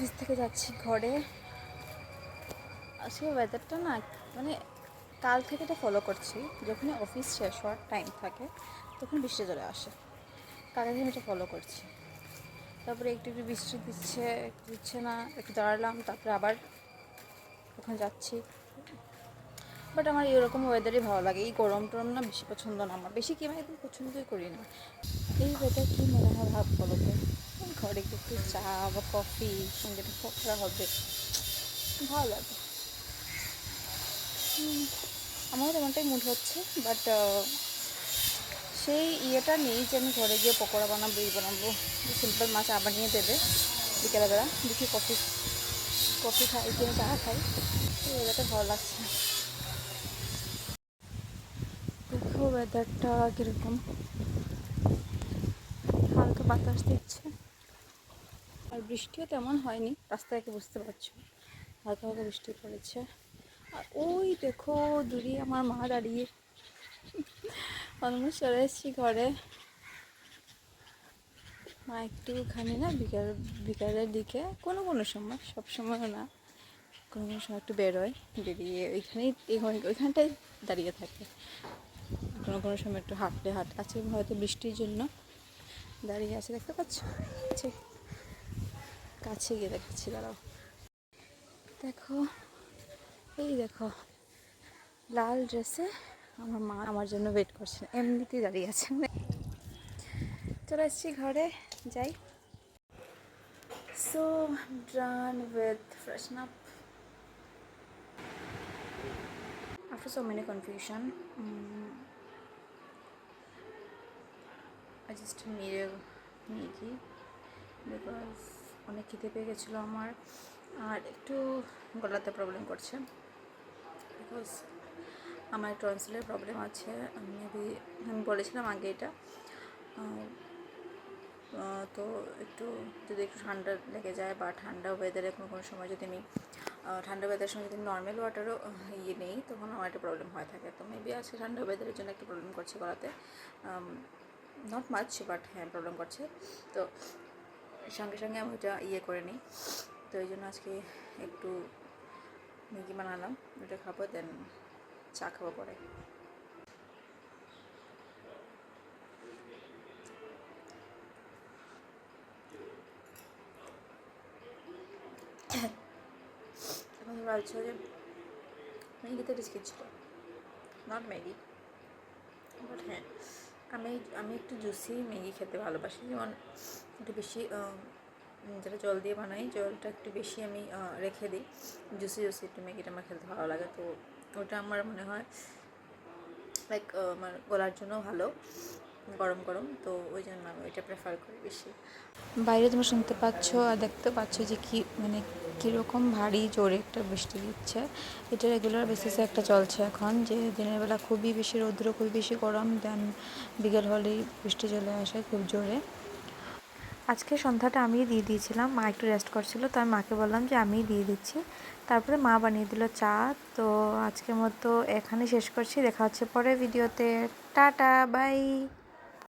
Office থেকে যাচ্ছি ঘরে। আজকে ওয়েদারটা না মানে কাল থেকে এটা ফলো করছি, যখনই অফিস শেষ হওয়ার টাইম থাকে তখন বৃষ্টি চলে আসে। কাল থেকে আমি এটা ফলো করছি। তারপরে একটু একটু বৃষ্টি দিচ্ছে, একটু দিচ্ছে না, একটু দাঁড়ালাম, তারপরে আবার ওখানে যাচ্ছি। বাট আমার এরকম ওয়েদারই ভালো লাগে। এই গরম টরম না বেশি পছন্দ না আমার, বেশি কি আমি একদম পছন্দই করি না। এই ওয়েদার কী মনে হয় ভাব বলো তো, ঘরে একটু চা বা কফি সঙ্গে একটু পকোড়া হবে, ভালো লাগে। আমারও তেমনটাই মুড হচ্ছে, বাট সেই ইয়েটা নেই যে আমি ঘরে গিয়ে পকোড়া বানাবো, বানাবো। সিম্পল মাছ আবার নিয়ে দেবে বিকেলবেলা, দেখি কফি কফি খাই কিনে চা খাই, এই ওয়েদারটা ভালো লাগছে। দেখো ওয়েদারটা কীরকম, হালকা বাতাস দিচ্ছে আর বৃষ্টিও তেমন হয়নি, রাস্তায় একে বুঝতে পারছো হালকা হালকা বৃষ্টি পড়েছে। আর ওই দেখো দূরে আমার মা দাঁড়িয়ে। অলমোস্ট চলে এসেছি ঘরে। মা একটুখানি না বিকালের দিকে কোনো কোনো সময়, সব সময় না, কোনো কোনো সময় একটু বেরোয়, বেরিয়ে ওইখানেই ওইখানটায় দাঁড়িয়ে থাকে। কোনো কোনো সময় একটু হাঁটলে আজকে হয়তো বৃষ্টির জন্য দাঁড়িয়ে আছে, দেখতে পাচ্ছ? কাছে গিয়ে দেখাচ্ছি, দাঁড়াও। দেখো, এই দেখো লাল ড্রেসে আমার মা আমার জন্য ওয়েট করছে, এমনিতেই দাঁড়িয়ে আছে। চলে এসেছি ঘরে, যাই। So I'm done with freshen up. After so many confusion, I just made a Maggi because অনেক খিদে পেয়ে গেছিলো আমার, আর একটু গলাতে প্রবলেম করছে বিকজ আমার টনসিলের প্রবলেম আছে। মেবি আমি বলেছিলাম আগে এটা, তো একটু যদি একটু ঠান্ডা লেগে যায় বা ঠান্ডা ওয়েদারে কোনো কোনো সময় যদি আমি ঠান্ডা ওয়েদারের সময় যদি নর্মাল ওয়াটারও নেই, তখন আমার একটা প্রবলেম হয়ে থাকে। তো মেবি আজকে ঠান্ডা ওয়েদারের জন্য একটু প্রবলেম করছে গলাতে, নট মাচ বাট হ্যাঁ প্রবলেম করছে। তো সঙ্গে সঙ্গে আমি ওটা করে নিই, তো এই জন্য আজকে একটু ম্যাগি বানালাম, ওটা খাবো, দেন চা খাবো পরে। এখন ভাবছো যে ম্যাগিতে বিস্কিট ছিল, নট ম্যাগি, বাট হ্যাঁ আমি একটু জুসি ম্যাগি খেতে ভালোবাসি, যেমন একটু বেশি যেটা জল দিয়ে বানাই, জলটা একটু বেশি আমি রেখে দিই, জুসি একটু ম্যাগিটা আমার খেতে ভালো লাগে। তো ওটা আমার মনে হয় লাইক আমার গলার জন্য ভালো, গরম গরম, তো ওই জন্য আমি ওইটা প্রেফার করি বেশি। বাইরে তোমরা শুনতে পাচ্ছ আর দেখতে পাচ্ছ যে কি মানে কীরকম ভারী জোরে একটা বৃষ্টি দিচ্ছে। এটা রেগুলার বেসিসে একটা চলছে এখন, যে দিনের বেলা খুবই বেশি রৌদ্র, খুবই বেশি গরম, দেন বিকেল হলেই বৃষ্টি চলে আসে খুব জোরে। আজকে সন্ধ্যাটা আমিই দিয়ে দিয়েছিলাম, মা একটু রেস্ট করছিল, তো আমি মাকে বললাম যে আমিই দিয়ে দিচ্ছি, তারপরে মা বানিয়ে দিল চা। তো আজকের মতো এখানে শেষ করছি, দেখা হচ্ছে পরের ভিডিওতে। Tata, by.